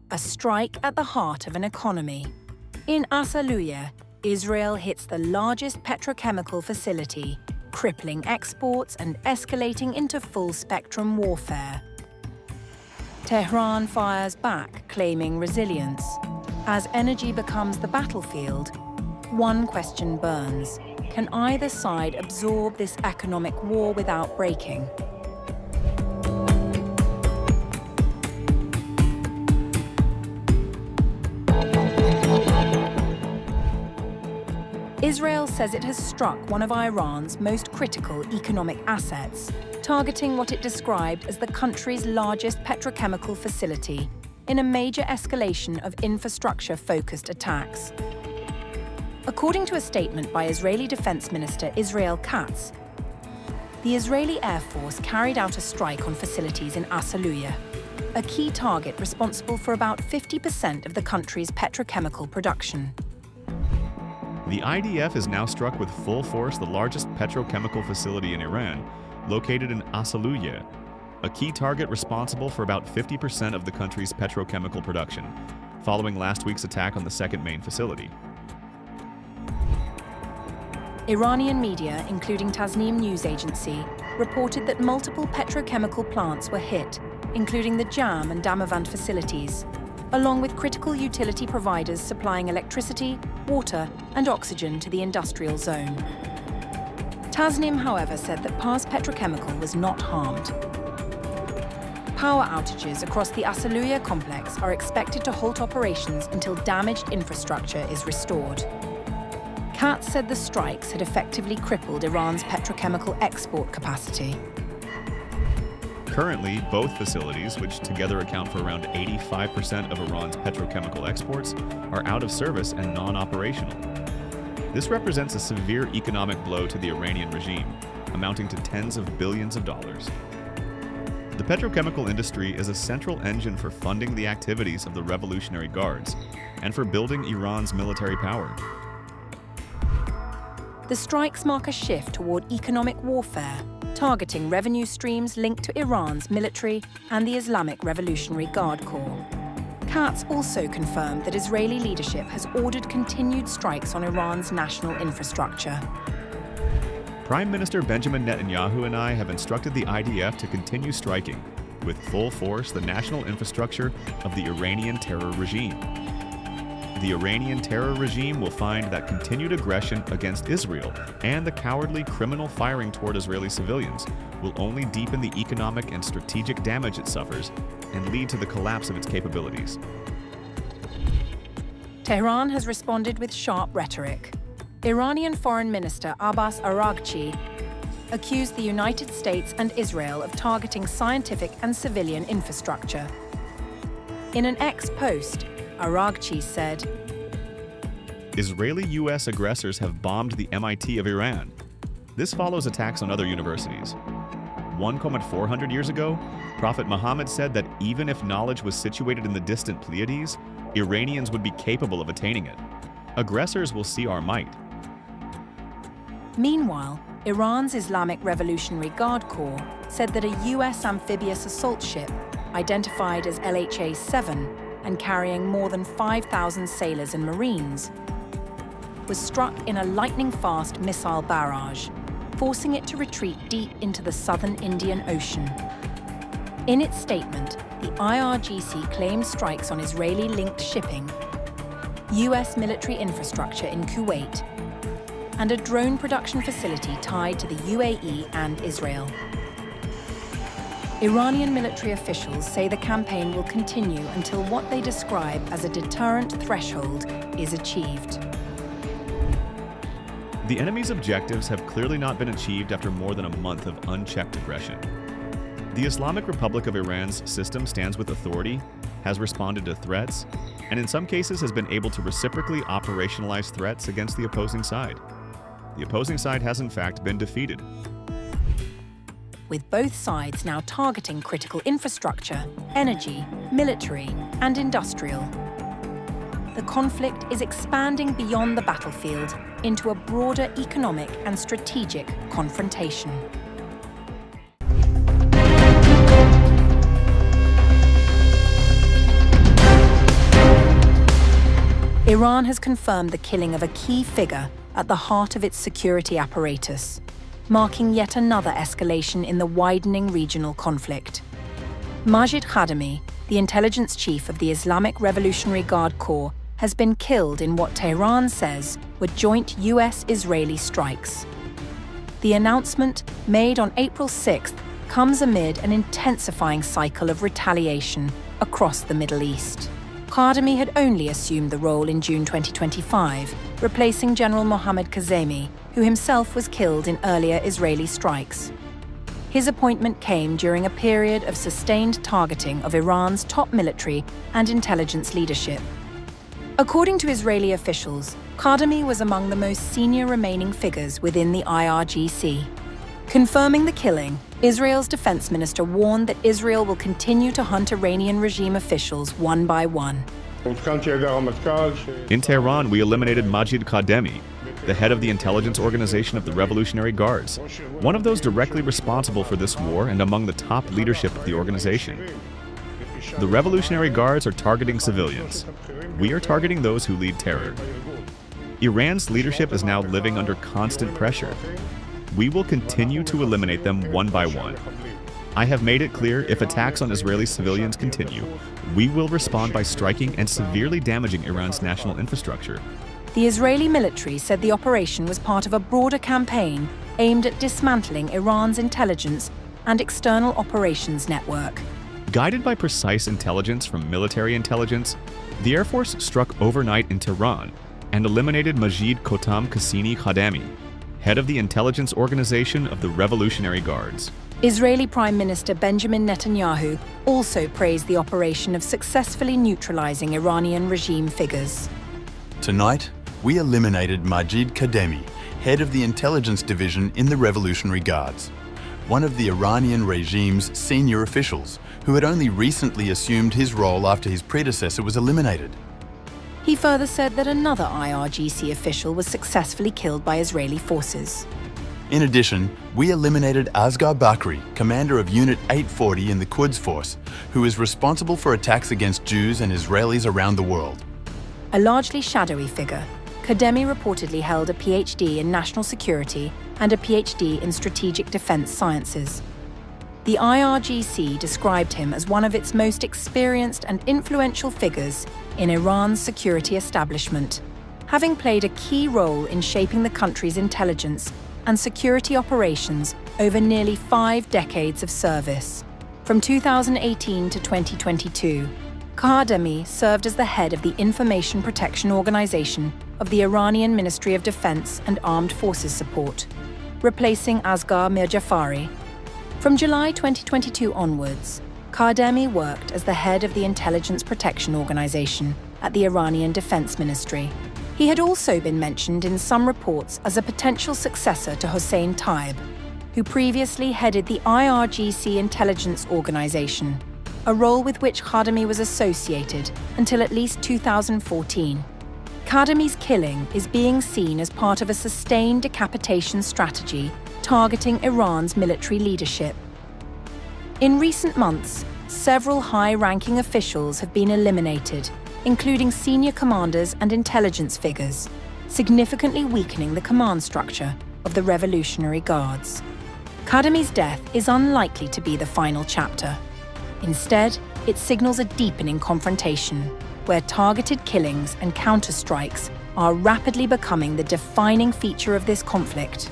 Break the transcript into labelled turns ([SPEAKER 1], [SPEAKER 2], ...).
[SPEAKER 1] a strike at the heart of an economy. In Asaluyeh, Israel hits the largest petrochemical facility, crippling exports and escalating into full-spectrum warfare. Tehran fires back, claiming resilience. As energy becomes the battlefield, one question burns: can either side absorb this economic war without breaking? Israel says it has struck one of Iran's most critical economic assets, targeting what it described as the country's largest petrochemical facility in a major escalation of infrastructure-focused attacks. According to a statement by Israeli Defense Minister Israel Katz, the Israeli Air Force carried out a strike on facilities in Asaluyeh, a key target responsible for about 50% of the country's petrochemical production.
[SPEAKER 2] The IDF has now struck with full force the largest petrochemical facility in Iran, located in Asaluyeh, a key target responsible for about 50% of the country's petrochemical production, following last week's attack on the second main facility.
[SPEAKER 1] Iranian media, including Tasnim news agency, reported that multiple petrochemical plants were hit, including the Jam and Damavand facilities, along with critical utility providers supplying electricity, water, and oxygen to the industrial zone. Tasnim, however, said that Pars Petrochemical was not harmed. Power outages across the Asaluyeh complex are expected to halt operations until damaged infrastructure is restored. Katz said the strikes had effectively crippled Iran's petrochemical export capacity.
[SPEAKER 2] Currently, both facilities, which together account for around 85% of Iran's petrochemical exports, are out of service and non-operational. This represents a severe economic blow to the Iranian regime, amounting to tens of billions of dollars. The petrochemical industry is a central engine for funding the activities of the Revolutionary Guards and for building Iran's military power.
[SPEAKER 1] The strikes mark a shift toward economic warfare, targeting revenue streams linked to Iran's military and the Islamic Revolutionary Guard Corps. Katz also confirmed that Israeli leadership has ordered continued strikes on Iran's national infrastructure.
[SPEAKER 2] Prime Minister Benjamin Netanyahu and I have instructed the IDF to continue striking, with full force, the national infrastructure of the Iranian terror regime. The Iranian terror regime will find that continued aggression against Israel and the cowardly criminal firing toward Israeli civilians will only deepen the economic and strategic damage it suffers and lead to the collapse of its capabilities.
[SPEAKER 1] Tehran has responded with sharp rhetoric. Iranian Foreign Minister Abbas Araghchi accused the United States and Israel of targeting scientific and civilian infrastructure. In an ex-post, Araghchi said,
[SPEAKER 2] Israeli-U.S. aggressors have bombed the MIT of Iran. This follows attacks on other universities. 1,400 years ago, Prophet Muhammad said that even if knowledge was situated in the distant Pleiades, Iranians would be capable of attaining it. Aggressors will see our might.
[SPEAKER 1] Meanwhile, Iran's Islamic Revolutionary Guard Corps said that a U.S. amphibious assault ship, identified as LHA-7, and carrying more than 5,000 sailors and Marines, was struck in a lightning-fast missile barrage, forcing it to retreat deep into the southern Indian Ocean. In its statement, the IRGC claimed strikes on Israeli-linked shipping, U.S. military infrastructure in Kuwait, and a drone production facility tied to the UAE and Israel. Iranian military officials say the campaign will continue until what they describe as a deterrent threshold is achieved.
[SPEAKER 2] The enemy's objectives have clearly not been achieved after more than a month of unchecked aggression. The Islamic Republic of Iran's system stands with authority, has responded to threats, and in some cases has been able to reciprocally operationalize threats against the opposing side. The opposing side has in fact been defeated.
[SPEAKER 1] With both sides now targeting critical infrastructure, energy, military, and industrial. The conflict is expanding beyond the battlefield into a broader economic and strategic confrontation. Iran has confirmed the killing of a key figure at the heart of its security apparatus, marking yet another escalation in the widening regional conflict. Majid Khademi, the intelligence chief of the Islamic Revolutionary Guard Corps, has been killed in what Tehran says were joint US-Israeli strikes. The announcement, made on April 6th, comes amid an intensifying cycle of retaliation across the Middle East. Khademi had only assumed the role in June 2025, replacing General Mohammad Kazemi, who himself was killed in earlier Israeli strikes. His appointment came during a period of sustained targeting of Iran's top military and intelligence leadership. According to Israeli officials, Khademi was among the most senior remaining figures within the IRGC. Confirming the killing, Israel's defense minister warned that Israel will continue to hunt Iranian regime officials one by one.
[SPEAKER 2] In Tehran, we eliminated Majid Khademi, the head of the intelligence organization of the Revolutionary Guards, one of those directly responsible for this war and among the top leadership of the organization. The Revolutionary Guards are targeting civilians. We are targeting those who lead terror. Iran's leadership is now living under constant pressure. We will continue to eliminate them one by one. I have made it clear if attacks on Israeli civilians continue, we will respond by striking and severely damaging Iran's national infrastructure.
[SPEAKER 1] The Israeli military said the operation was part of a broader campaign aimed at dismantling Iran's intelligence and external operations network.
[SPEAKER 2] Guided by precise intelligence from military intelligence, the Air Force struck overnight in Tehran and eliminated Majid Kotam Qassini Khademi, head of the intelligence organization of the Revolutionary Guards.
[SPEAKER 1] Israeli Prime Minister Benjamin Netanyahu also praised the operation of successfully neutralizing Iranian regime figures.
[SPEAKER 3] Tonight, we eliminated Majid Khademi, head of the intelligence division in the Revolutionary Guards, one of the Iranian regime's senior officials, who had only recently assumed his role after his predecessor was eliminated.
[SPEAKER 1] He further said that another IRGC official was successfully killed by Israeli forces.
[SPEAKER 3] In addition, we eliminated Asghar Bakri, commander of Unit 840 in the Quds Force, who is responsible for attacks against Jews and Israelis around the world.
[SPEAKER 1] A largely shadowy figure, Khademi reportedly held a PhD in national security and a PhD in strategic defense sciences. The IRGC described him as one of its most experienced and influential figures in Iran's security establishment, having played a key role in shaping the country's intelligence and security operations over nearly 5 decades of service. From 2018 to 2022, Khademi served as the head of the Information Protection Organization of the Iranian Ministry of Defense and Armed Forces Support, replacing Asghar Mirjafari. From July 2022 onwards, Khademi worked as the head of the Intelligence Protection Organization at the Iranian Defense Ministry. He had also been mentioned in some reports as a potential successor to Hossein Taib, who previously headed the IRGC Intelligence Organization, a role with which Khademi was associated until at least 2014. Khademi's killing is being seen as part of a sustained decapitation strategy targeting Iran's military leadership. In recent months, several high-ranking officials have been eliminated, including senior commanders and intelligence figures, significantly weakening the command structure of the Revolutionary Guards. Khademi's death is unlikely to be the final chapter. Instead, it signals a deepening confrontation, where targeted killings and counterstrikes are rapidly becoming the defining feature of this conflict.